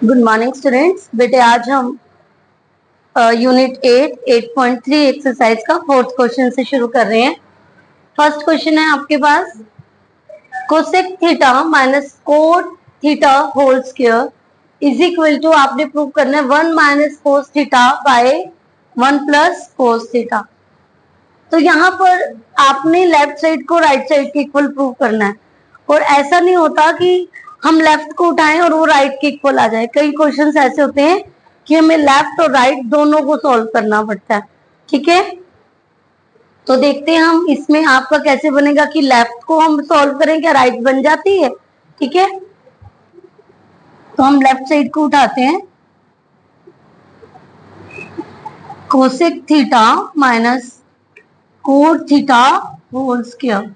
Good morning students. बेटे आज हम यूनिट 8.3 एक्सरसाइज का फोर्थ क्वेश्चन से शुरू कर रहे हैं। फर्स्ट क्वेश्चन है आपके पास, cosec theta minus cot theta whole square is equal to, आपने प्रूव करना है 1 minus cos theta by 1 plus cos theta. तो यहाँ पर आपने लेफ्ट साइड को राइट साइड के इक्वल प्रूव करना है, और ऐसा नहीं होता कि हम लेफ्ट को उठाएं और वो राइट के इक्वल आ जाए। कई क्वेश्चंस ऐसे होते हैं कि हमें लेफ्ट और राइट दोनों को सॉल्व करना पड़ता है। ठीक है, तो देखते हैं हम इसमें आपका कैसे बनेगा कि लेफ्ट को हम सॉल्व करें, क्या राइट बन जाती है। ठीक है, तो हम लेफ्ट साइड को उठाते हैं, cosec theta minus cot theta whole square.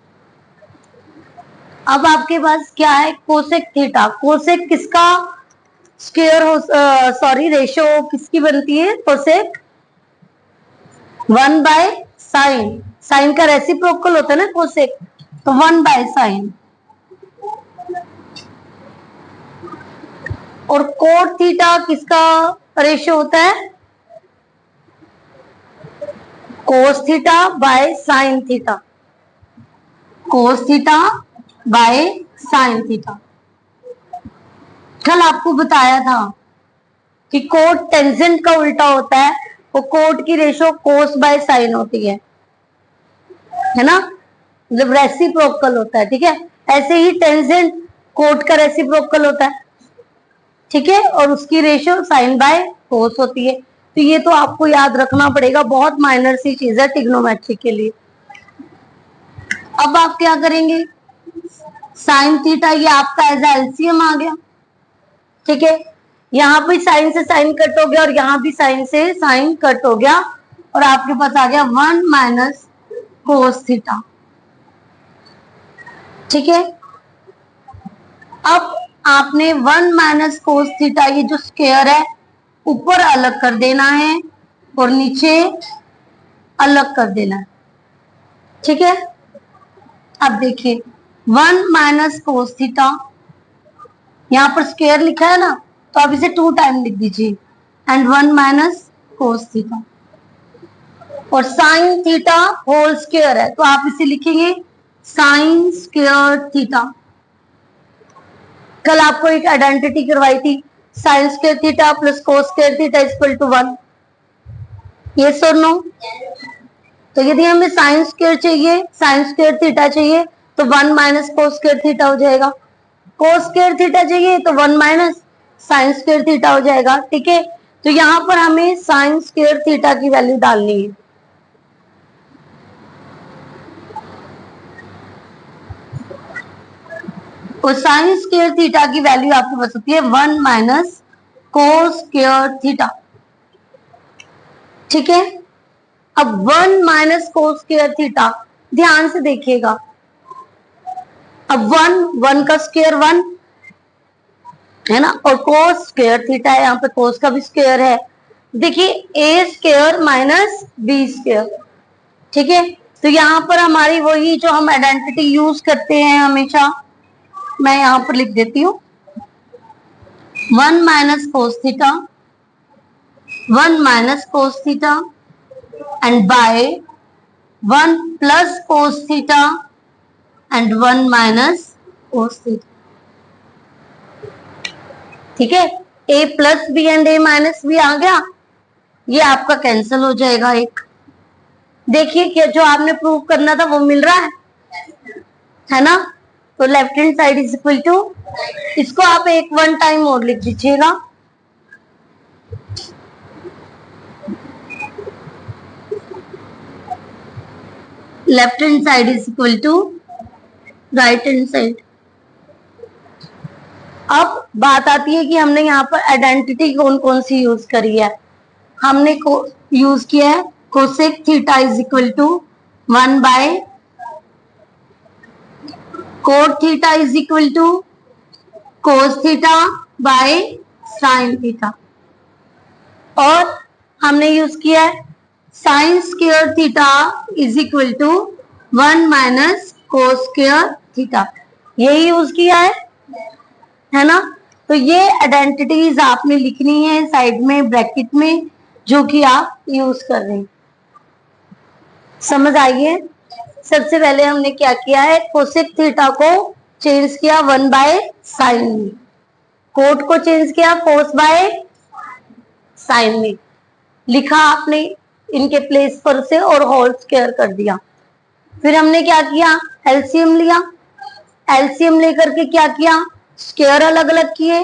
अब आपके पास क्या है, कोसेक थीटा। कोसेक किसका स्क्वायर हो, सॉरी रेशो किसकी बनती है, कोसेक 1 बाय साइन। साइन का रेसिप्रोकल होता है ना कोसेक, तो 1 बाय साइन। और कोट थीटा किसका रेशो होता है, cos theta by sine theta. Cos theta by sine theta. कल आपको बताया था कि कोट टेंजेंट का उल्टा होता है, वो कोट की रेशो कोस बाय साइन होती है ना, जब रेसिप्रोकल होता है। ठीक है, ऐसे ही टेंजेंट कोट का रेसिप्रोकल होता है। ठीक है, और उसकी रेशो साइन बाय कोस होती है। तो ये तो आपको याद रखना पड़ेगा, बहुत माइनर सी चीज है ट्रिग्नोमेट्री के लिए। अब आप क्या करेंगे, साइन थीटा ये आपका एज एलसीएम आ गया। ठीक है, यहाँ भी साइन से साइन कट हो गया और यहाँ भी साइन से साइन कट हो गया, और आपके पास आ गया 1 माइनस कोस थीटा। ठीक है, अब आपने 1 माइनस कोस थीटा, ये जो स्क्वायर है ऊपर अलग कर देना है और नीचे अलग कर देना है। ठीक है, अब देखिए 1 माइनस कोस थीटा, यहाँ पर स्क्वायर लिखा है ना, तो आप इसे 2 टाइम लिख दीजिए, एंड 1 माइनस कोस थीटा। और साइन थीटा होल स्क्वायर है, तो आप इसे लिखेंगे साइन स्क्वायर थीटा। कल आपको एक आइडेंटिटी करवाई थी, sine square theta plus cos square theta equal to 1। Yes और नो? तो यदि हमें साइन स्क्वायर चाहिए, साइन स्क्वायर थीटा चाहिए, तो 1 माइनस कोस स्क्वायर थीटा हो जाएगा। कोस स्क्वायर थीटा चाहिए तो 1 माइनस साइन स्क्वायर थीटा हो जाएगा। ठीक है, तो यहां पर हमें साइन स्क्वायर थीटा की वैल्यू डालनी है। और साइन स्क्वायर थीटा की वैल्यू आपके पास होती है 1 माइनस कोस स्क्वायर थीटा। ठीक है, अब 1 माइनस कोस स्क्वायर थीटा, ध्यान से देखिएगा। अब 1 का स्क्वायर 1 है ना, और कोस स्क्वायर थीटा है, यहाँ पे कोस का भी स्क्वायर है। देखिए ए स्क्वायर माइनस बी स्क्वायर। ठीक है, तो यहाँ पर हमारी वही जो हम आइडेंटिटी यूज करते हैं हमेशा, मैं यहाँ पर लिख देती हूँ 1 minus cos theta, 1 minus cos theta and by 1 plus cos theta and 1 minus cos theta. ठीक है, a plus B and a minus B आ गया, ये आपका कैंसिल हो जाएगा एक। देखिए कि जो आपने प्रूव करना था वो मिल रहा है ना, तो left hand side is equal to, इसको आप एक 1 टाइम और लिख दीजिएगा, left hand side is equal to right hand side. अब बात आती है कि हमने यहाँ पर आइडेंटिटी कौन कौन सी यूज करी है। हमने यूज किया है cosec theta is equal to 1 by cot theta is equal to cos theta by sine theta. और हमने यूज किया है sine square theta is equal to 1 minus cos square theta, यही यूज किया है ना। तो ये आइडेंटिटीज आपने लिखनी है साइड में ब्रैकेट में, जो कि आप यूज कर रहे हैं। समझ आई है? सबसे पहले हमने क्या किया है, कोसेक थीटा को चेंज किया 1/sin में, कोट को चेंज किया कोस बाय साइन में, लिखा आपने इनके प्लेस पर से और होल स्क्वायर कर दिया। फिर हमने क्या किया, एलसीएम लिया, एलसीएम लेकर के क्या किया, स्क्वायर अलग अलग किए,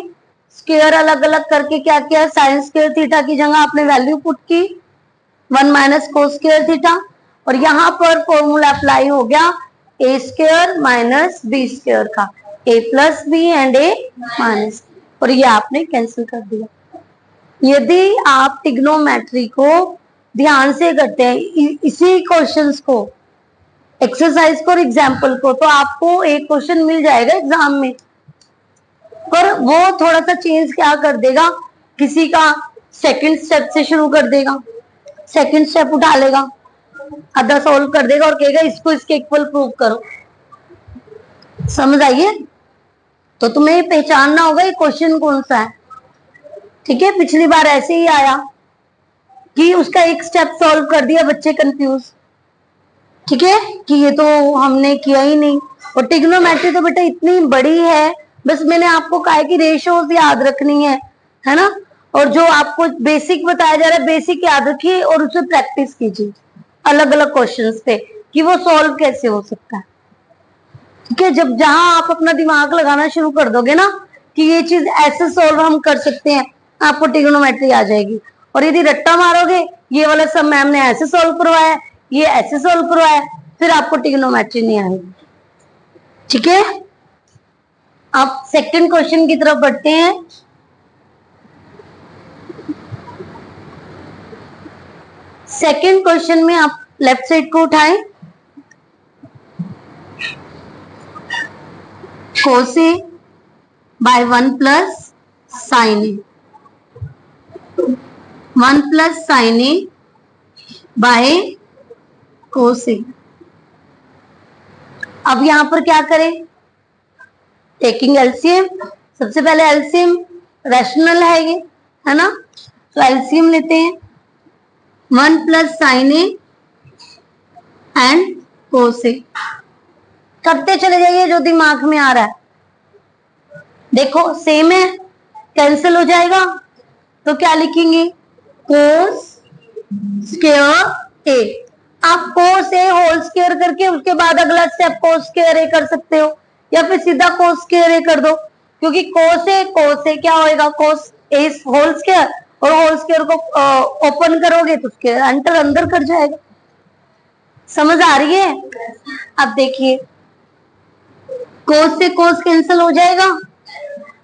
स्क्वायर अलग अलग करके क्या किया, साइन स्क्वायर थीटा की जगह आपने वैल्यू पुट की 1 माइनस कोस स्क्वायर थीटा, और यहां पर फॉर्मूला अप्लाई हो गया A square minus B square का, A plus B and A minus, और ये आपने कैंसिल कर दिया। यदि आप ट्रिग्नोमेट्री को ध्यान से करते हैं, इसी क्वेश्चंस को, एक्सरसाइज को और एग्जाम्पल को, तो आपको एक क्वेश्चन मिल जाएगा एग्जाम में, पर वो थोड़ा सा चेंज क्या कर देगा, किसी का सेकंड स्टेप से शुरू कर देगा, सेकंड स्टेप उठा लेगा, आधा सॉल्व कर देगा और कहेगा इसको इसके इक्वल प्रूव करो। समझ आइए? तो तुम्हें पहचानना होगा ये क्वेश्चन कौन सा है। ठीक है, पिछली बार ऐसे ही आया कि उसका एक स्टेप सॉल्व कर दिया, बच्चे कंफ्यूज, ठीक है, कि ये तो हमने किया ही नहीं। और ट्रिग्नोमेट्री तो बेटा इतनी बड़ी है, बस मैंने आपको कहा है कि रेशियोज याद रखनी है ना, और जो आपको बेसिक बताया जा रहा है बेसिक याद रखिए और उसे प्रैक्टिस कीजिए अलग अलग क्वेश्चंस पे कि वो सॉल्व कैसे हो सकता है। ठीक है, जब जहां आप अपना दिमाग लगाना शुरू कर दोगे ना कि ये चीज ऐसे सॉल्व हम कर सकते हैं, आपको ट्रिग्नोमेट्री आ जाएगी। और यदि रट्टा मारोगे ये वाला सब मैम ने ऐसे सॉल्व करवाया, ये ऐसे सॉल्व करवाया, फिर आपको ट्रिग्नोमेट्री नहीं आएगी। ठीक है, आप सेकंड क्वेश्चन की तरफ बढ़ते हैं। सेकंड क्वेश्चन में आप लेफ्ट साइड को उठाएं, cos A by 1 plus sin A, 1 plus sin A by cos A। अब यहां पर क्या करें, टेकिंग एलसीएम, सबसे पहले एलसीएम रैशनल है ये, है ना, तो एलसीएम लेते हैं 1 plus sin A and cos A, करते चले जाइए जो दिमाग में आ रहा है। देखो सेम है, कैंसिल हो जाएगा, तो क्या लिखेंगे, cos स्क्वायर A। आप cos A होल स्क्वायर करके उसके बाद अगला स्टेप cos स्क्वायर A कर सकते हो, या फिर सीधा cos स्क्वायर A कर दो, क्योंकि cos A क्या होएगा, cos A होल स्क्वायर, और होल स्क्वायर को ओपन करोगे तो स्क्वायर एंटर अंदर कर जाएगा। समझ आ रही है? अब देखिए cos से cos कैंसिल हो जाएगा,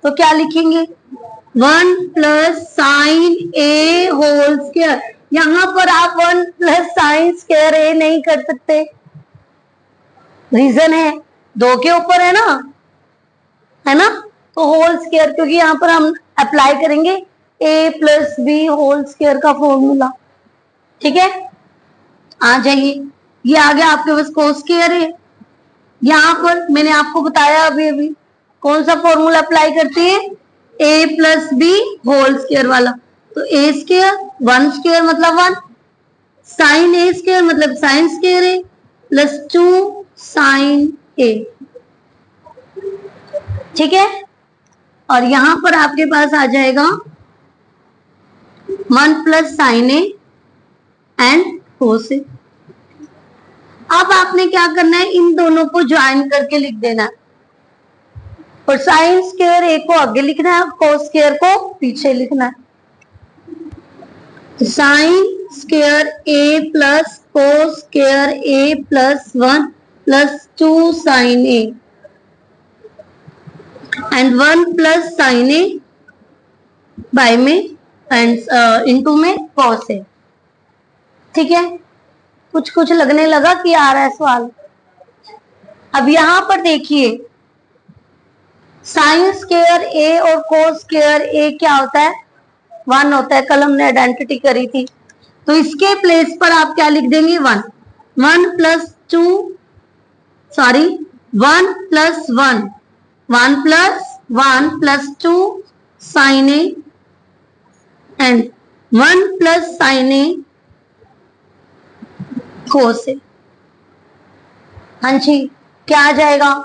तो क्या लिखेंगे, 1 plus sin A whole square. यहां पर आप 1 plus sin स्क्वायर A नहीं कर सकते, रीजन है 2 के ऊपर है ना, तो होल स्क्वायर, क्योंकि यहां पर हम अप्लाई करेंगे A plus B whole square का फॉर्मूला। ठीक है, आ जाइए, ये आ गया आपके पास cos स्क्वायर है। यहां पर मैंने आपको बताया अभी कौन सा फॉर्मूला अप्लाई करते हैं, A plus B whole square वाला, तो A स्क्वायर 1 स्क्वायर मतलब 1, साइन A स्क्वायर मतलब sine square A plus 2 sine A। ठीक है, और यहां पर आपके पास आ जाएगा 1 plus sine A and cos A। अब आपने क्या करना है, इन दोनों को ज्वाइन करके लिख देना है, और साइन स्क्वायर A को आगे लिखना है, cos स्क्वायर को पीछे लिखना है। Sine square A plus cos square A plus 1 plus 2 sine A and 1 plus sine A by में एंड इनटू में cos A। ठीक है, कुछ लगने लगा कि आ रहा है सवाल। अब यहां पर देखिए साइन स्क्वायर A और cos स्क्वायर A क्या होता है, 1 होता है, कल हमने आइडेंटिटी करी थी, तो इसके प्लेस पर आप क्या लिख देंगे, 1, 1 plus 2 sorry 1 plus 1, 1 plus 1 plus 2 sine A and 1 plus sine A cos A. हाँ जी, क्या आ जाएगा?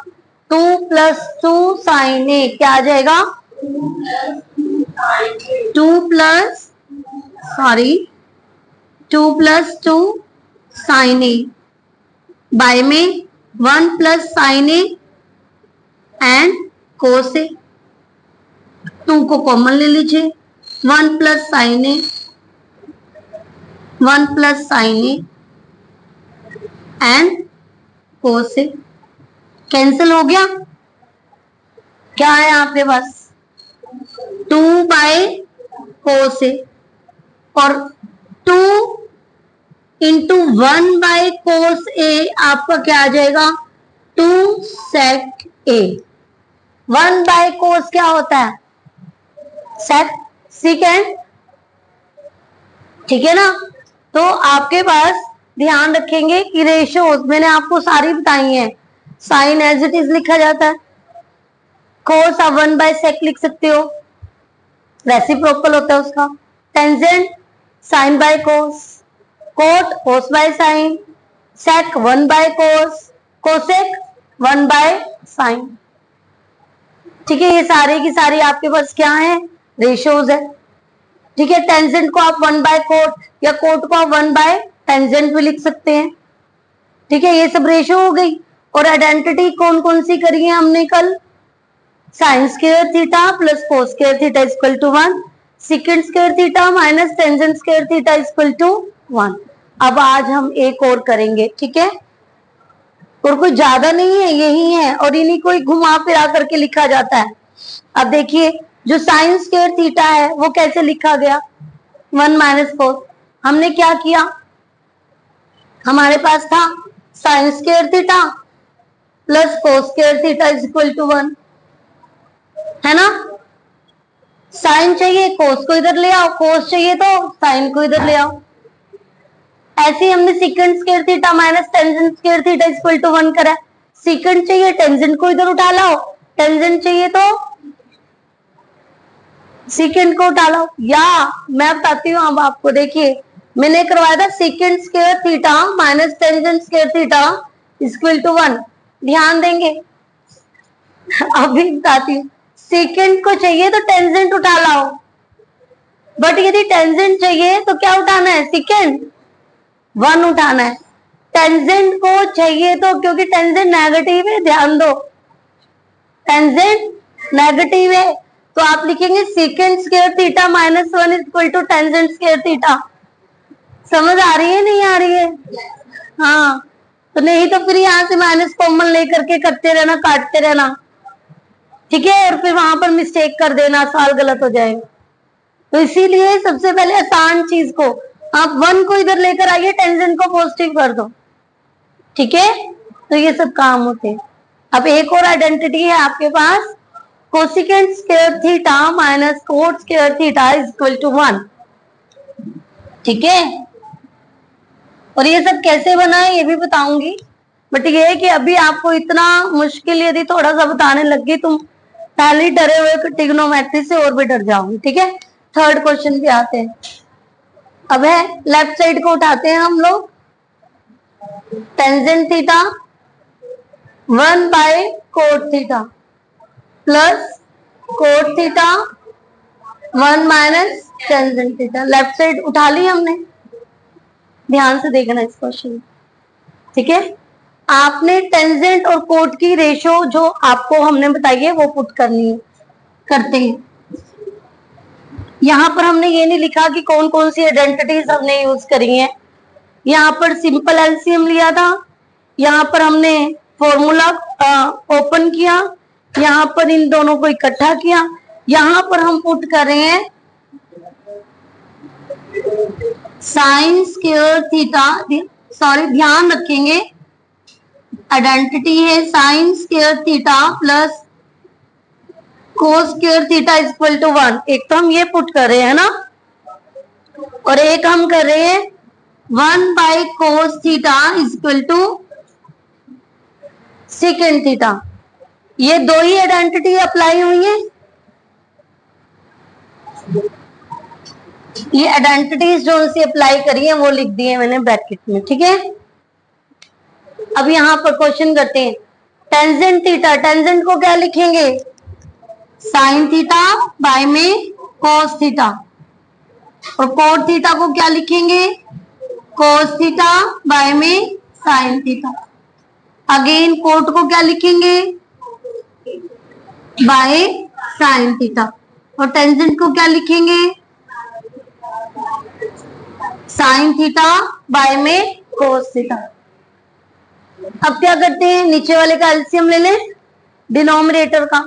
2 प्लस 2 साइन ए, क्या आ जाएगा? 2 प्लस 2 साइन ए बाय में 1 plus sine A and cos A. 2 को कॉमन ले लीजिए, 1 plus sine A, 1 plus sine A and cos A. Cancel हो गया। क्या है आपके पास? 2 बाय कोस ए और 2 इंटू 1 बाय कोस ए आपका क्या आ जाएगा? 2 सेक ए। 1 बाय कोस क्या होता है? सेकेंड, ठीक है ना? तो आपके पास ध्यान रखेंगे कि रेशियोज मैंने आपको सारी बताई हैं। साइन एज इट इज लिखा जाता है, कोस आप 1 बाय सेक लिख सकते हो, रेसिप्रोकल होता है उसका। Tangent sine by cos, cot cos by sine, sec 1 by cos, cosec 1 by sine. ठीक है, ये सारे की सारी आपके पास क्या है? रेशियोज है। ठीक है, टेंजेंट को आप 1 बाय कोट या कोट को आप 1 बाय टेंजेंट भी लिख सकते हैं। ठीक है, ये सब रेशियो हो गई। और आइडेंटिटी कौन कौन सी करी है हमने कल? Sine square theta plus cos square theta equal to 1, second square theta minus tangent square theta equal to 1। अब आज हम एक और करेंगे, ठीक है? और कोई ज्यादा नहीं है, यही है, और इन्हीं को घुमा फिरा करके लिखा जाता है। अब देखिए, जो साइन स्क्वायर थीटा है वो कैसे लिखा गया? 1 माइनस कोस। हमने क्या किया? हमारे पास था sine square theta plus cos square theta equal to 1, है ना? साइन चाहिए कोस को इधर ले आओ, कोस चाहिए तो साइन को इधर ले आओ। ऐसे ही हमने second square theta minus tangent square theta equal to 1 करा। सेकंड चाहिए टेंजेंट को इधर उठा लाओ, टेंजेंट चाहिए तो सेकंड को उठा लो। या मैं बताती हूँ अब आपको, देखिए मैंने करवाया था second square theta minus tangent square theta equal to 1। ध्यान देंगे, अभी बताती हूँ। सेकंड को चाहिए तो टेंजेंट उठा लाओ, बट यदि टेंजेंट चाहिए तो क्या उठाना है? सेकंड 1 उठाना है। टेंजेंट को चाहिए तो, क्योंकि टेंजेंट नेगेटिव है, ध्यान दो, टेंजेंट नेगेटिव है, तो आप लिखेंगे second square theta minus 1 equal to tangent square theta. समझ आ रही है नहीं आ रही है? हाँ, तो नहीं तो फिर यहाँ से माइनस कॉमन लेकर के करते रहना, काटते रहना, ठीक है? और फिर वहां पर मिस्टेक कर देना, सवाल गलत हो जाएगा। तो इसीलिए सबसे पहले आसान चीज को आप 1 को इधर लेकर आइए, टेंजेंट को पॉजिटिव कर दो, ठीक है? तो ये सब काम होते हैं। अब एक और आइडेंटिटी है आपके पास, cosecant square theta minus cot square theta equal to 1, ठीक है? और ये सब कैसे बना है ये भी बताऊंगी, बट ये है कि अभी आपको इतना मुश्किल यदि थोड़ा सा बताने लग गई, तुम पहले डरे हुए ट्रिग्नोमेट्री से और भी डर जाओगे, ठीक है? थर्ड क्वेश्चन पे आते हैं। अब है लेफ्ट साइड को उठाते हैं हम लोग, tangent theta 1 by cot theta plus cot theta 1 minus tangent theta. Left side उठा ली हमने, ध्यान से देखना इस क्वेश्चन, ठीक है? आपने टेंजेंट और कोट की रेशो जो आपको हमने बताई है वो पुट करनी है, करते हैं। यहाँ पर हमने ये नहीं लिखा कि कौन कौन सी आइडेंटिटीज हमने यूज करी हैं। यहाँ पर सिंपल एलसीएम लिया था, यहाँ पर हमने फॉर्मूला ओपन किया, यहाँ पर इन दोनों को इकट्ठा किया, यहाँ पर हम पुट कर रहे हैं साइन स्क्वायर थीटा, सॉरी ध्यान रखेंगे आइडेंटिटी है sine square theta plus cos square theta equal to 1। एक तो हम ये पुट कर रहे हैं ना, और एक हम कर रहे हैं 1 by cos theta equal to second theta. ये दो ही आइडेंटिटी अप्लाई हुई है, ये आइडेंटिटीज जो सी अप्लाई करी है वो लिख दी है मैंने ब्रैकेट में, ठीक है। अब यहाँ पर क्वेश्चन करते हैं टेंजेंट थीटा, टेंजेंट को क्या लिखेंगे, साइन थीटा बाय में कोस थीटा, और कोट थीटा को क्या लिखेंगे, कोस थीटा बाय में साइन थीटा। अगेन कोट को क्या लिखेंगे, बाय साइन थीटा, और टेंजेंट को क्या लिखेंगे, साइन थीटा बाय में कोस थीटा। अब क्या करते हैं, नीचे वाले का एलसीएम ले लें डिनोमिनेटर का,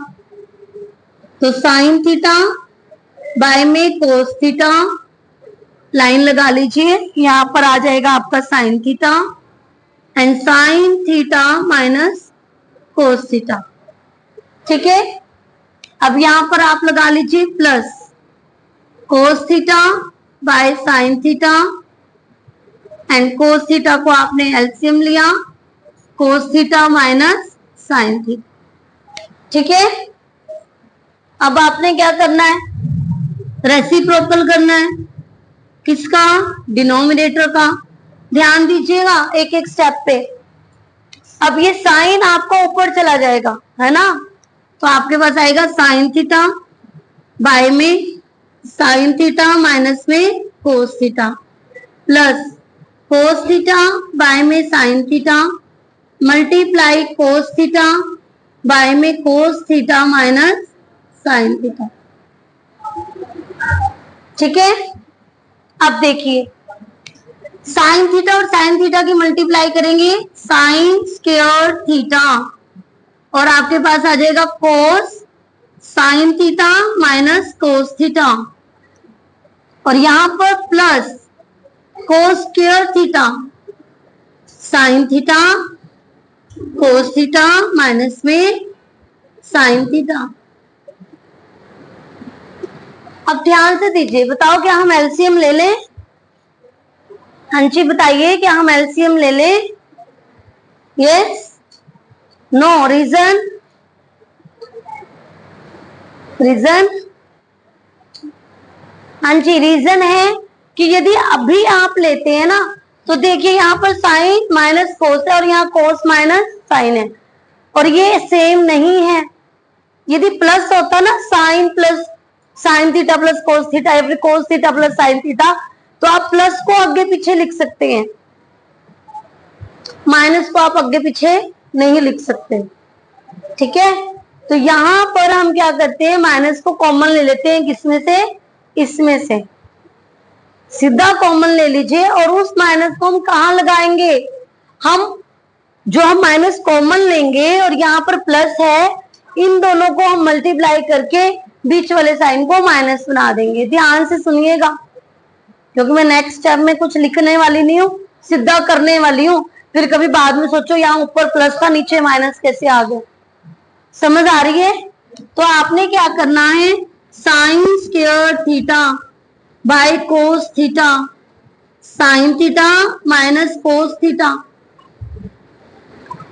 तो साइन थीटा बाय में कोस थीटा, लाइन लगा लीजिए, यहां पर आ जाएगा आपका sine theta and sine theta minus cos theta, ठीक है। अब यहां पर आप लगा लीजिए plus cos theta by sine theta and cos theta को आपने एलसीएम लिया, कोस थीटा माइनस साइन थीटा, ठीक है। अब आपने क्या करना है, रेसिप्रोकल करना है, किसका, डिनोमिनेटर का। ध्यान दीजिएगा एक एक स्टेप पे। अब ये साइन आपका ऊपर चला जाएगा, है ना, तो आपके पास आएगा साइन थीटा बाय में साइन थीटा माइनस में cos theta, plus cos theta by में sine theta multiply cos theta by में cos theta minus sine theta, ठीक है। अब देखिए साइन थीटा और साइन थीटा की मल्टीप्लाई करेंगे, साइन स्क्वायर थीटा, और आपके पास आ जाएगा cos sine theta minus cos theta, और यहां पर plus cos square theta sine theta cos theta minus में साइन थीटा। अब ध्यान से दीजिए, बताओ क्या हम एलसीएम ले लें, हाँ जी बताइए क्या हम एलसीएम ले लें, यस, नो, रीजन, रीजन, हाँ जी रीजन है कि यदि अभी आप लेते हैं ना तो देखिए यहाँ पर साइन माइनस कोस है और यहाँ कोस माइनस साइन है, और ये सेम नहीं है। यदि प्लस होता ना, sine plus sine theta plus cos theta या फिर cos theta plus sine theta, तो आप प्लस को आगे पीछे लिख सकते हैं, माइनस को आप आगे पीछे नहीं लिख सकते, ठीक है। तो यहां पर हम क्या करते हैं, माइनस को कॉमन ले लेते हैं, किसमें से, इसमें से सीधा कॉमन ले लीजिए, और उस माइनस को हम कहां लगाएंगे, हम जो हम माइनस कॉमन लेंगे और यहाँ पर प्लस है, इन दोनों को हम मल्टीप्लाई करके बीच वाले साइन को माइनस बना देंगे। ध्यान से सुनिएगा क्योंकि मैं नेक्स्ट स्टेप में कुछ लिखने वाली नहीं हूँ, सीधा करने वाली हूँ, फिर कभी बाद में सोचो यहाँ ऊपर प्लस था नीचे माइनस कैसे आ गया। समझ आ रही है? तो आपने क्या करना है, sine square theta by cos theta, sine theta minus cos theta.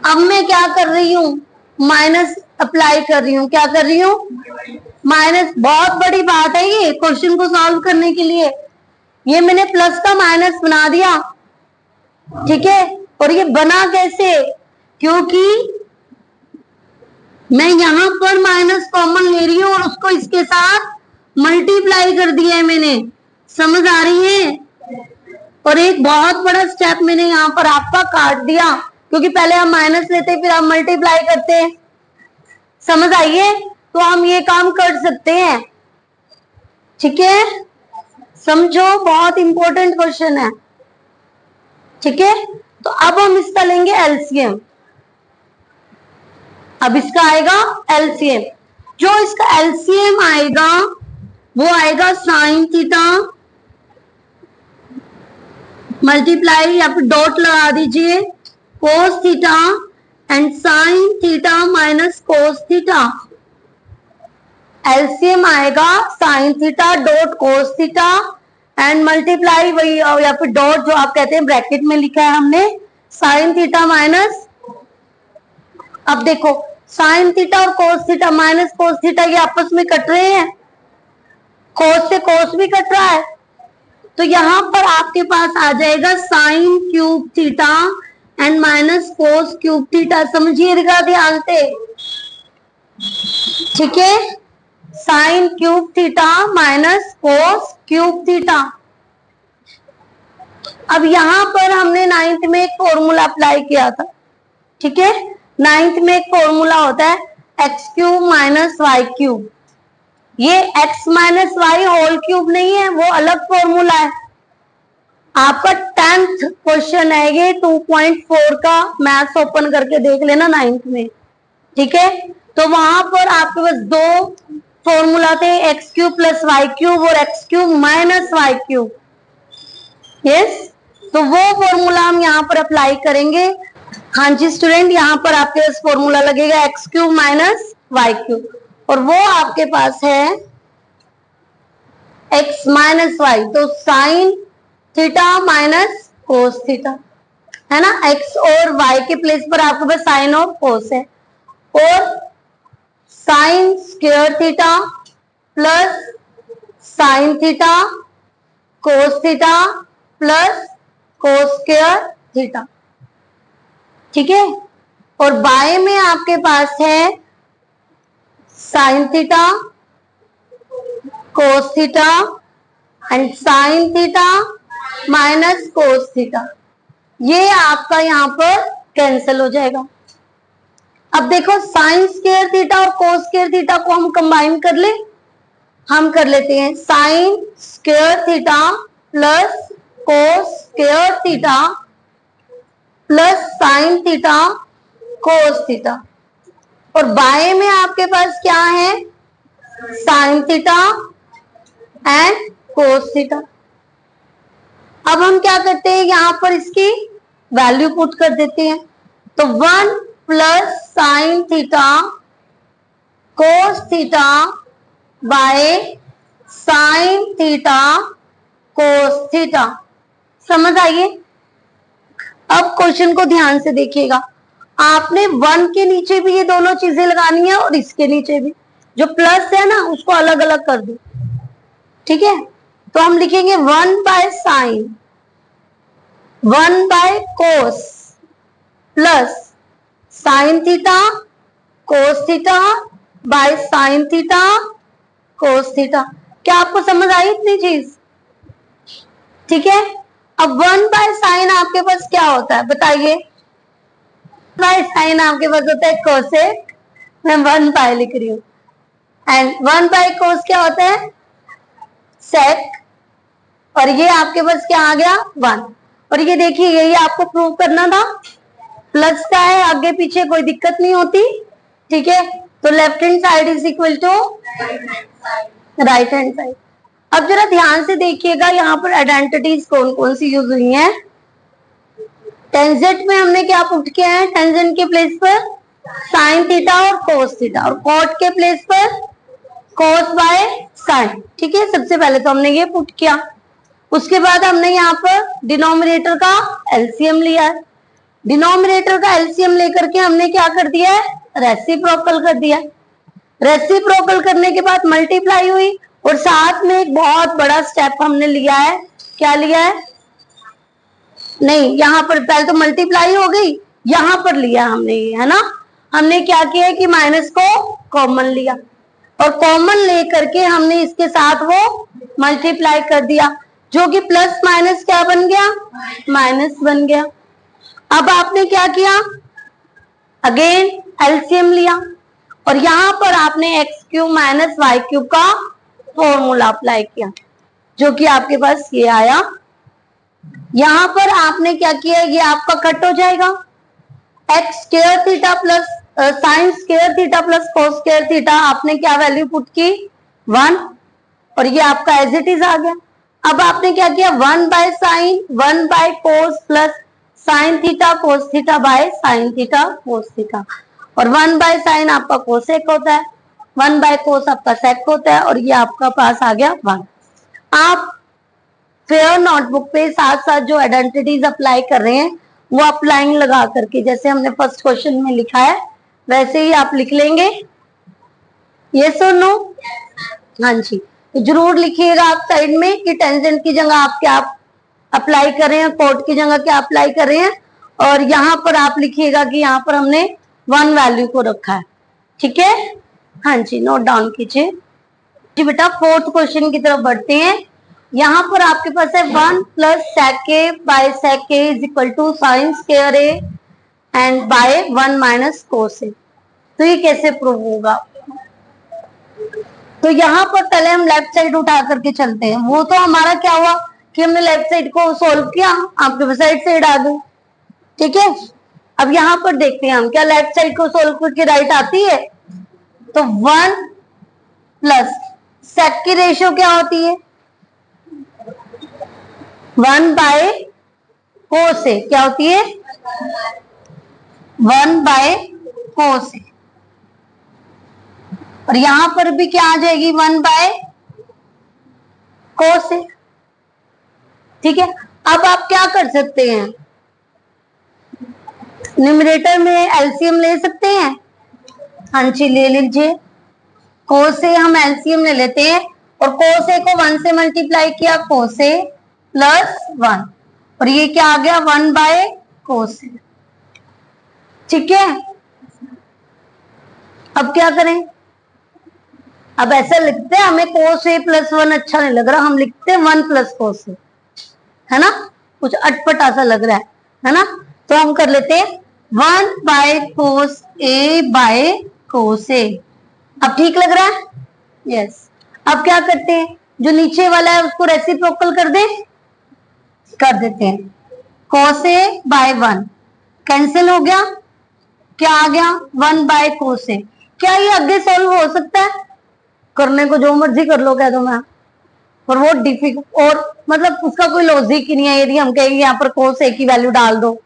अब मैं क्या कर रही हूँ, माइनस अप्लाई कर रही हूँ, क्या कर रही हूँ, माइनस। बहुत बड़ी बात है ये क्वेश्चन को सॉल्व करने के लिए, ये मैंने प्लस का माइनस बना दिया, ठीक है। और ये बना कैसे, क्योंकि मैं यहां पर माइनस कॉमन ले रही हूँ और उसको इसके साथ मल्टीप्लाई कर दिया है मैंने। समझ आ रही है? और एक बहुत बड़ा स्टेप मैंने यहाँ पर आपका काट दिया, क्योंकि पहले हम माइनस लेते फिर हम मल्टीप्लाई करते। समझ आइए? तो हम ये काम कर सकते हैं, ठीक है। समझो, बहुत इंपॉर्टेंट क्वेश्चन है, ठीक है। तो अब हम इसका लेंगे एलसीएम। अब इसका आएगा एलसीएम, जो इसका एलसीएम आएगा वो आएगा साइन थीटा मल्टीप्लाई, या फिर डॉट लगा दीजिए, cos theta and sine theta minus cos theta. LCM आएगा sine theta dot cos theta and multiply, वही या फिर डॉट जो आप कहते हैं ब्रैकेट में लिखा है हमने, साइन थीटा माइनस। अब देखो साइन थीटा और कोस थीटा माइनस कोस थीटा ये आपस में कट रहे हैं, कोस से कोस भी कट रहा है, तो यहां पर आपके पास आ जाएगा sine cube theta and minus cos cube theta. समझिएगा ध्यान से, ठीक है, sine cube theta minus cos cube theta. अब यहां पर हमने नाइन्थ में एक फॉर्मूला अप्लाई किया था, ठीक है, नाइन्थ में एक फॉर्मूला होता है X cube minus Y cube. ये X minus Y whole cube नहीं है, वो अलग फॉर्मूला है। आपका 10th क्वेश्चन है ये, 2.4 का मैथ्स ओपन करके देख लेना नाइन्थ में, ठीक है। तो वहां पर आपके पास दो फॉर्मूला थे, X cube plus Y cube और X cube minus Y cube. Yes, तो वो फॉर्मूला हम यहाँ पर अप्लाई करेंगे। हाँ जी स्टूडेंट, यहाँ पर आपके पास फॉर्मूला लगेगा x cube minus Y cube, और वो आपके पास है एक्स माइनस वाई, तो sine theta minus cos theta, है ना। एक्स और वाई के प्लेस पर आपके पास साइन और कोस है, और sign square theta plus sine theta cos theta plus cos square theta, ठीक है। और बाएं में आपके पास है sign theta cos theta and sine theta minus cos theta. ये आपका यहाँ पर कैंसिल हो जाएगा। अब देखो साइन स्क्वायर थीटा और कोस स्क्वायर थीटा को हम कंबाइन कर ले, हम कर लेते हैं sine square theta plus cos square theta plus sine theta cos theta, और बाएं में आपके पास क्या है sine theta and cos theta. अब हम क्या करते हैं, यहां पर इसकी वैल्यू पुट कर देते हैं, तो 1 plus sine theta cos theta by sine theta cos theta. समझ आइए। अब क्वेश्चन को ध्यान से देखिएगा, आपने 1 के नीचे भी ये दोनों चीजें लगानी है और इसके नीचे भी, जो प्लस है ना उसको अलग अलग कर दो, ठीक है। तो हम लिखेंगे 1 by sign 1 by cos plus sine theta cos theta by sine theta cos theta. क्या आपको समझ आई इतनी चीज, ठीक है। अब 1 बाय साइन आपके पास क्या होता है बताइए, बाय साइन आपके पास होता है कोसेक, मैं 1 बाय लिख रही हूं, एंड 1 बाय कोस क्या होता है सेक, और ये आपके पास क्या आ गया 1। और ये देखिए यही आपको प्रूव करना था, प्लस का है आगे पीछे कोई दिक्कत नहीं होती, ठीक है। तो left hand side is equal to right hand side. अब जरा ध्यान से देखिएगा यहाँ पर आइडेंटिटीज कौन कौन सी यूज हुई हैं। टेंजेंट में हमने क्या पुट किया है, टेंजेंट के प्लेस पर साइन थीटा और कोस थीटा, और कॉट के प्लेस पर कोस बाय साइन, ठीक है। सबसे पहले तो हमने ये पुट किया, उसके बाद हमने यहाँ पर डिनोमिनेटर का एलसीएम लिया है, डिनोमिनेटर का एलसीएम लेकर के हमने क्या कर दिया है रेसिप्रोकल कर दिया। रेसिप्रोकल करने के बाद मल्टीप्लाई हुई, और साथ में एक बहुत बड़ा स्टेप हमने लिया है, क्या लिया है, नहीं यहाँ पर पहले तो मल्टीप्लाई हो गई, यहाँ पर लिया हमने ये, है ना। हमने क्या किया कि माइनस को कॉमन लिया, और कॉमन लेकर के हमने इसके साथ वो मल्टीप्लाई कर दिया, जो कि प्लस माइनस क्या बन गया माइनस बन गया। अब आपने क्या किया, अगेन एलसीएम लिया, और यहां पर आपने x cube minus Y cube का फॉर्मूला अप्लाई किया, जो कि आपके पास ये आया। यहां पर आपने क्या किया, ये आपका कट हो जाएगा, x square theta plus sign square theta plus cos square theta, आपने क्या वैल्यू पुट की 1, और ये आपका एज इट इज आ गया। अब आपने क्या किया 1 by sign 1 by cos plus sine theta cos theta by sine theta cos theta, और 1 बाय साइन आपका कोसेक होता है, 1 बाय कोस आपका सेक होता है, और ये आपका पास आ गया 1। आप फेयर नोटबुक पे साथ साथ जो आइडेंटिटीज अप्लाई कर रहे हैं वो आप लाइन लगा करके, जैसे हमने फर्स्ट क्वेश्चन में लिखा है वैसे ही आप लिख लेंगे। यस और नो, हाँ जी। तो जरूर लिखिएगा आप साइड में कि टेंजेंट की जगह आप क्या अप्लाई कर रहे हैं, कोट की जगह क्या अप्लाई कर रहे हैं, और यहाँ पर आप लिखिएगा कि यहाँ पर हमने 1 वैल्यू को रखा है। ठीक है, हाँ जी, नोट डाउन कीजिए जी बेटा। फोर्थ क्वेश्चन की तरफ बढ़ते हैं। यहाँ पर आपके पास है 1 plus sec a by sec a is equal to sine square a and by 1 minus cos a। तो ये कैसे प्रूव होगा? तो यहाँ पर पहले हम लेफ्ट साइड उठा करके चलते हैं। वो तो हमारा क्या हुआ कि हमने लेफ्ट साइड को सोल्व किया, आपके पास राइट साइड आ गई। ठीक है, अब यहाँ पर देखते हैं हम क्या लेफ्ट साइड को सोल्व करके राइट आती है। तो 1 प्लस सेक की रेशियो क्या होती है? 1 बाय कोस ए क्या होती है? 1 बाय कोस ए। और यहां पर भी क्या आ जाएगी? 1 बाय कोस ए। ठीक है, अब आप क्या कर सकते हैं, न्यूमरेटर में एलसीएम ले सकते हैं। हाँ जी, ले लीजिए। कोस ए हम एलसीएम ले लेते हैं, और कोस ए को 1 से मल्टीप्लाई किया, कोस ए प्लस 1, और ये क्या आ गया? 1 बाय कोस ए। ठीक है, अब क्या करें? अब ऐसा लिखते हैं, हमें कोस ए प्लस 1 अच्छा नहीं लग रहा, हम लिखते हैं 1 प्लस कोस ए, है ना, कुछ अटपटा सा लग रहा है ना। तो हम कर लेते हैं 1 by cos A by cos ए। अब ठीक लग रहा है? यस। अब क्या करते हैं, जो नीचे वाला है उसको रेसिप्रोकल कर दे, कर देते हैं। कोस ए बाय 1 कैंसिल हो गया, क्या आ गया? 1 बाय कोस ए। क्या ये आगे सॉल्व हो सकता है? करने को जो मर्जी कर लो कह दो मैं, और वो डिफिकल्ट, और मतलब उसका कोई लॉजिक ही नहीं है। यदि हम कहेंगे यहाँ पर कोस ए की वैल्यू डाल दो,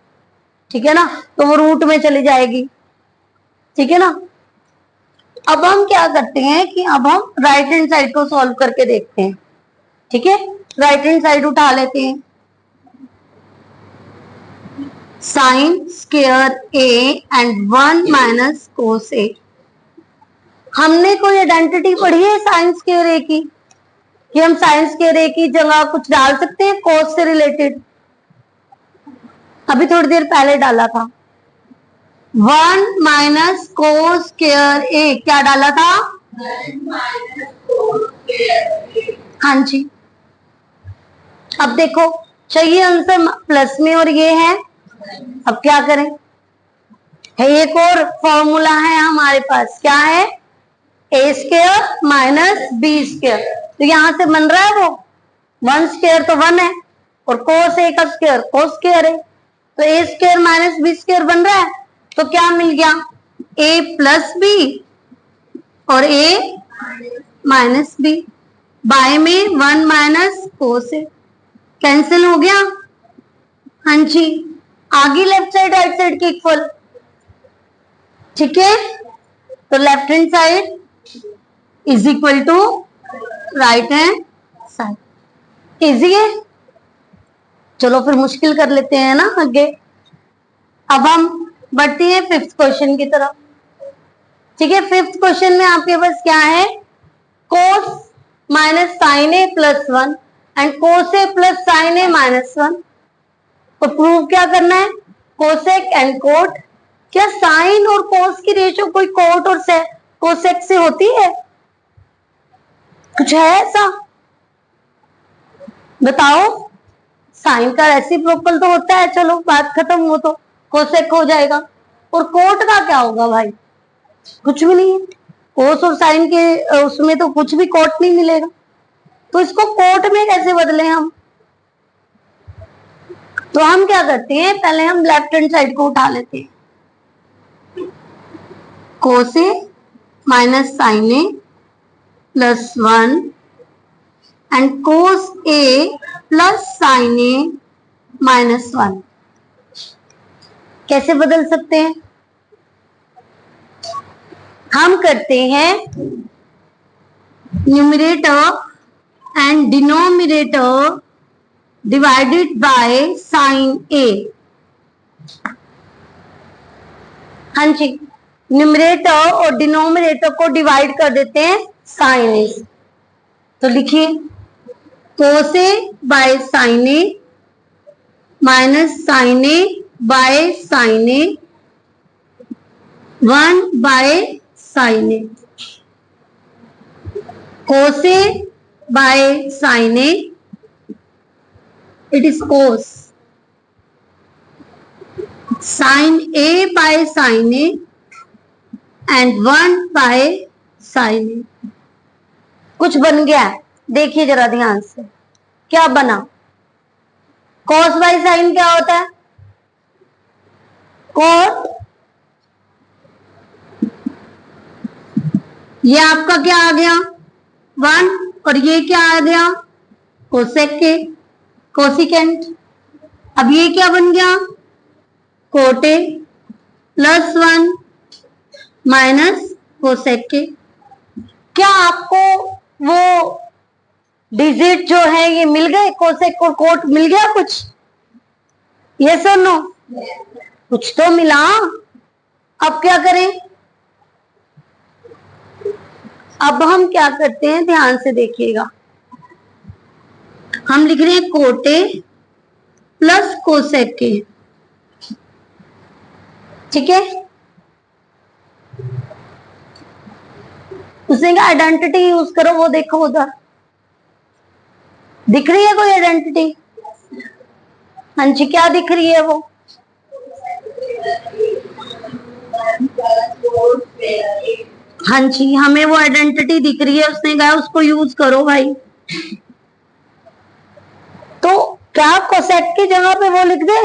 ठीक है ना, तो वो रूट में चली जाएगी। ठीक है ना। अब हम क्या करते हैं कि अब हम राइट हैंड साइड को सॉल्व करके देखते हैं। ठीक है, राइट हैंड साइड उठा लेते हैं। Sine square A and 1 minus cos A. हमने कोई आइडेंटिटी पढ़ी है साइन स्क्वायर ए की, कि हम साइन स्क्वायर ए की जगह कुछ डाल सकते हैं कोस से रिलेटेड? अभी थोड़ी देर पहले डाला था, 1 माइनस कोस स्क्वायर ए। क्या डाला था? हाँ जी। अब देखो, चाहिए आंसर प्लस में और ये है। अब क्या करें, है एक और फॉर्मूला है हमारे पास, क्या है? ए स्क्वायर माइनस बी स्क्वायर। तो यहां से बन रहा है वो 1 स्क्वायर तो 1 है, और कोस ए का स्क्वायर कोस स्क्वायर है, तो ए स्क्वायर माइनस बी स्क्वायर बन रहा है। तो क्या मिल गया? ए प्लस बी और ए माइनस बी। बाय में 1 माइनस कोस ए कैंसिल हो गया। हाँ जी, आगे लेफ्ट साइड राइट साइड के इक्वल। ठीक है, तो left hand side is equal to right hand side. Easy है। चलो फिर मुश्किल कर लेते हैं ना आगे। अब हम बढ़ते हैं 5th क्वेश्चन की तरफ। ठीक है, 5th क्वेश्चन में आपके पास क्या है? Cos minus sine A plus 1 and cos A plus sine A minus 1। तो प्रूव क्या करना है? Cosec and cot. क्या साइन और कोस की रेशियो कोई कोट और कोसेक से होती है? कुछ है ऐसा? बताओ। साइन का रेसिप्रोकल तो होता है, चलो बात खत्म, वो तो कोसेक हो जाएगा। और कोट का क्या होगा भाई? कुछ भी नहीं है। कोस और साइन के उसमें तो कुछ भी कोट नहीं मिलेगा, तो इसको कोट में कैसे बदले हम? तो हम क्या करते हैं, पहले हम लेफ्ट हैंड साइड को उठा लेते हैं। Cos A minus sine A plus 1 and cos A plus sine A minus 1। कैसे बदल सकते हैं? हम करते हैं numerator and denominator divided by sine A. हाँ जी, न्यूमरेटर और डिनोमिनेटर को डिवाइड कर देते हैं साइन ए। तो लिखिए cos A by sin A minus sin A by sin A 1 by sin A। cos A by sin A, it is cos। sin A by sin A and 1 by sin A। कुछ बन गया, देखिए जरा ध्यान से क्या बना। cos bye sin क्या होता है? cot। ये आपका क्या आ गया 1, और ये क्या आ गया कोसेक के कोसिकेंट। अब ये क्या बन गया कोटे प्लस 1 माइनस कोसेक के। क्या आपको वो डिजिट जो है ये मिल गए, कोसेक और कोट मिल गया कुछ? यस और नो? कुछ तो मिला। अब क्या करें? अब हम क्या करते हैं, ध्यान से देखिएगा। हम लिख रहे हैं कोटे प्लस कोसेक के, ठीक है। उसने कहा आइडेंटिटी यूज करो, वो देखो उधर दिख रही है कोई आइडेंटिटी? हाँ जी, क्या दिख रही है वो? हाँ जी, हमें वो आइडेंटिटी दिख रही है। उसने कहा उसको यूज करो भाई। तो क्या कोसेक की जगह पे वो लिख दे?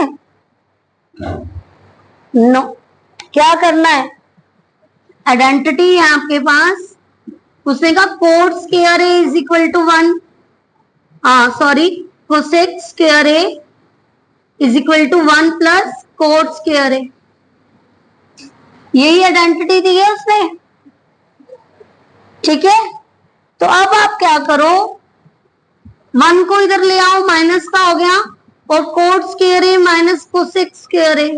नो। क्या करना है? आइडेंटिटी है आपके पास। उसने कहा cot square A is equal to 1, sorry cosec square A is equal to 1 plus cot square A. यही आइडेंटिटी दी है उसने, ठीक है। तो अब आप क्या करो, 1 को इधर ले आओ, माइनस का हो गया, और cot square A minus cosec square A.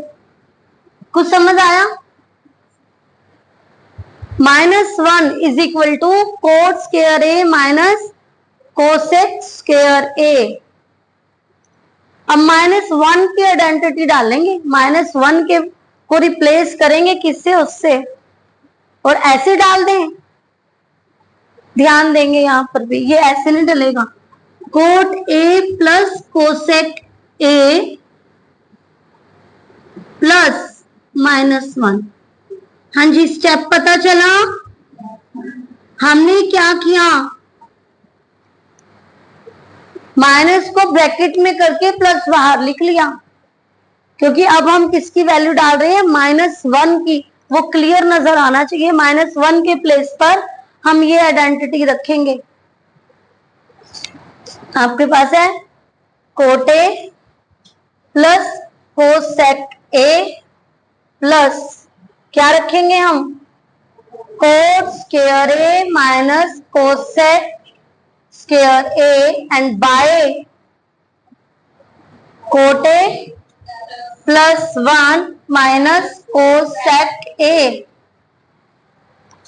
कुछ समझ आया? -1 is equal to cot square A minus cosec square A. अब -1 की आइडेंटिटी डालेंगे, -1 के को रिप्लेस करेंगे किससे? उससे, और ऐसे डाल दें। ध्यान देंगे यहां पर भी, ये ऐसे नहीं डलेगा। Cot A plus cosec A plus -1। हाँ जी, स्टेप पता चला? हमने क्या किया, माइनस को ब्रैकेट में करके प्लस बाहर लिख लिया, क्योंकि अब हम किसकी वैल्यू डाल रहे हैं? -1 की। वो क्लियर नजर आना चाहिए। -1 के प्लेस पर हम ये आइडेंटिटी रखेंगे। आपके पास है cot A plus cosec A plus क्या रखेंगे हम? Cot square A minus cosec square A and by cot A plus 1 minus cosec A.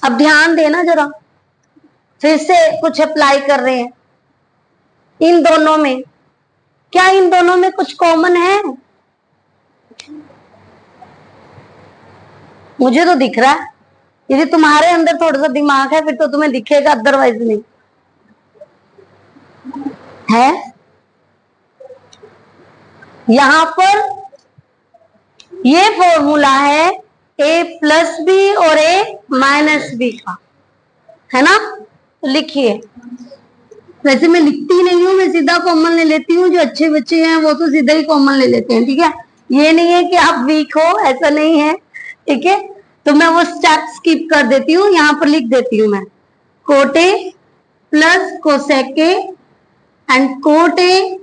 अब ध्यान देना जरा, फिर से कुछ अप्लाई कर रहे हैं इन दोनों में। क्या इन दोनों में कुछ कॉमन है? मुझे तो दिख रहा है। यदि तुम्हारे अंदर थोड़ा सा दिमाग है फिर तो तुम्हें दिखेगा, अदरवाइज नहीं है। यहां पर ये फॉर्मूला है a प्लस बी और a माइनस बी का, है ना। तो लिखिए, वैसे मैं लिखती नहीं हूं, मैं सीधा कॉमन ले लेती हूँ। जो अच्छे बच्चे हैं वो तो सीधा ही कॉमन ले लेते हैं, ठीक है। ये नहीं है कि आप वीक हो, ऐसा नहीं है, ठीक है। तो मैं वो स्टेप स्किप कर देती हूँ, यहाँ पर लिख देती हूँ मैं coat A plus cosec A and cot A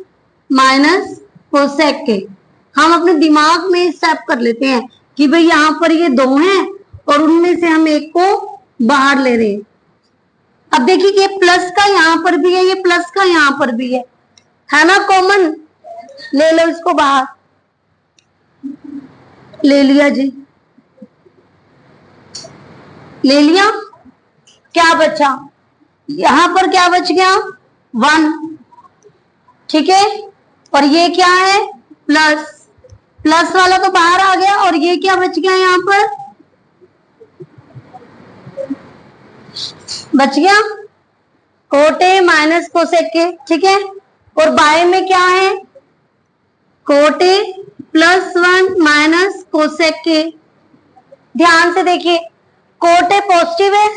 minus cosec ए। हम अपने दिमाग में स्टेप कर लेते हैं कि भाई यहाँ पर ये दो हैं और उनमें से हम एक को बाहर ले रहे हैं। अब देखिए ये प्लस का यहाँ पर भी है, ये प्लस का यहाँ पर भी है ना कॉमन। ले लो इसको बाहर, ले लिया जी, ले लिया। क्या बचा? यहां पर क्या बच गया? 1, ठीक है। और ये क्या है, प्लस, प्लस वाला तो बाहर आ गया, और ये क्या बच गया यहाँ पर, बच गया कोट ए माइनस कोसेक ए, ठीक है। और बाय में क्या है, कोट ए +1 माइनस कोसेक ए। ध्यान से देखिए, कोट ए पॉजिटिव है,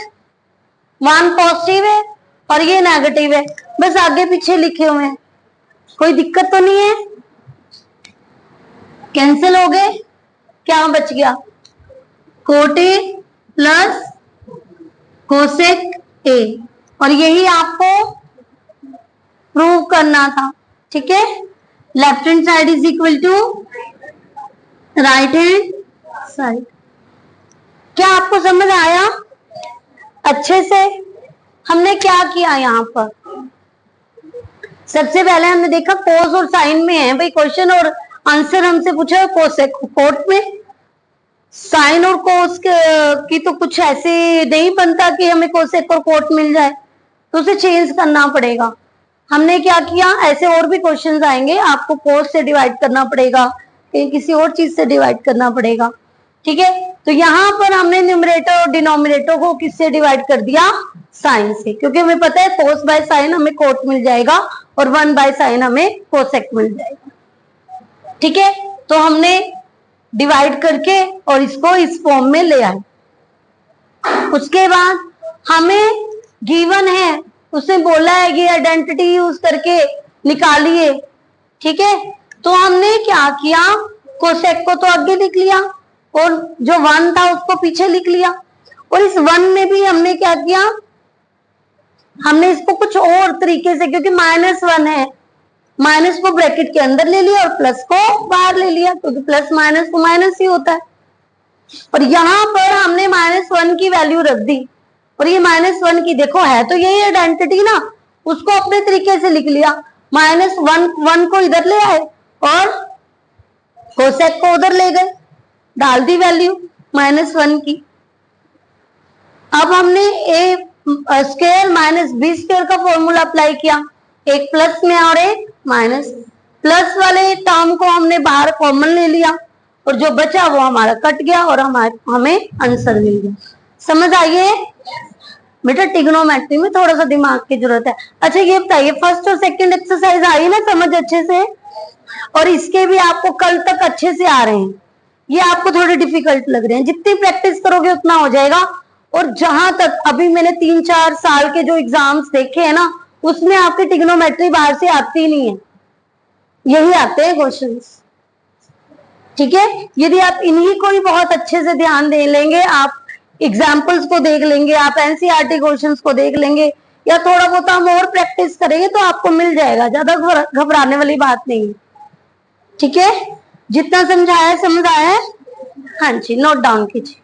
1 पॉजिटिव है और ये नेगेटिव है, बस आगे पीछे लिखे हुए हैं, कोई दिक्कत तो नहीं है। कैंसिल हो गए, क्या बच गया, cot A plus cosec A. और यही आपको प्रूव करना था, ठीक है। Left hand side is equal to right hand side. क्या आपको समझ आया अच्छे से? हमने क्या किया यहाँ पर, सबसे पहले हमने देखा कोस और साइन में है भाई क्वेश्चन, और आंसर हमसे पूछा कोसेक कोट में। साइन और कोस की तो कुछ ऐसे नहीं बनता कि हमें कोसेक और कोट मिल जाए, तो उसे चेंज करना पड़ेगा। हमने क्या किया, ऐसे और भी क्वेश्चंस आएंगे, आपको कोस से डिवाइड करना पड़ेगा, किसी और चीज से डिवाइड करना पड़ेगा, ठीक है। तो यहाँ पर हमने न्यूमरेटर और डिनोमिनेटर को किससे डिवाइड कर दिया, साइन से, क्योंकि हमें पता है कोस बाय साइन हमें कोट मिल जाएगा और 1 बाय साइन हमें कोसेक मिल जाएगा, ठीक है। तो हमने डिवाइड करके और इसको इस फॉर्म में ले आए। उसके बाद हमें गिवन है, उसने बोला है कि आइडेंटिटी यूज करके निकालिए, ठीक है। तो हमने क्या किया, कोसेक को तो आगे लिख लिया और जो 1 था उसको पीछे लिख लिया। और इस 1 में भी हमने क्या किया, हमने इसको कुछ और तरीके से, क्योंकि -1 है, माइनस को ब्रैकेट के अंदर ले लिया और प्लस को बाहर ले लिया, क्योंकि प्लस माइनस को माइनस ही होता है। और यहाँ पर हमने -1 की वैल्यू रख दी, और ये -1 की देखो है तो यही आइडेंटिटी ना, उसको अपने तरीके से लिख लिया। -1 को इधर ले आए और कोसेक को उधर ले गए, डाल दी वैल्यू -1 की। अब हमने ए स्क्वायर माइनस बी स्क्वायर का फॉर्मूला अप्लाई किया, एक प्लस में और एक माइनस। प्लस वाले टर्म को हमने बाहर कॉमन ले लिया और जो बचा वो हमारा कट गया और हमें आंसर मिल गया। समझ आइए बेटा, ट्रिग्नोमेट्री में थोड़ा सा दिमाग की जरूरत है। अच्छा ये बताइए, फर्स्ट और सेकंड एक्सरसाइज आई ना समझ अच्छे से, और इसके भी आपको कल तक अच्छे से आ रहे हैं, ये आपको थोड़े डिफिकल्ट लग रहे हैं, जितनी प्रैक्टिस करोगे उतना हो जाएगा। और जहां तक अभी मैंने 3-4 साल के जो एग्जाम्स देखे हैं ना, उसमें आपकी ट्रिग्नोमेट्री बाहर से आती नहीं है, यही आते हैं क्वेश्चंस, ठीक है। यदि आप इन्हीं को ही बहुत अच्छे से ध्यान दे लेंगे, आप एग्जाम्पल्स को देख लेंगे, आप एनसीईआरटी क्वेश्चंस को देख लेंगे, या थोड़ा बहुत हम और प्रैक्टिस करेंगे तो आपको मिल जाएगा, ज्यादा घबराने वाली बात नहीं है, ठीक है। जितना समझाया समझ आया है, हाँ जी, नोट डाउन कीजिए।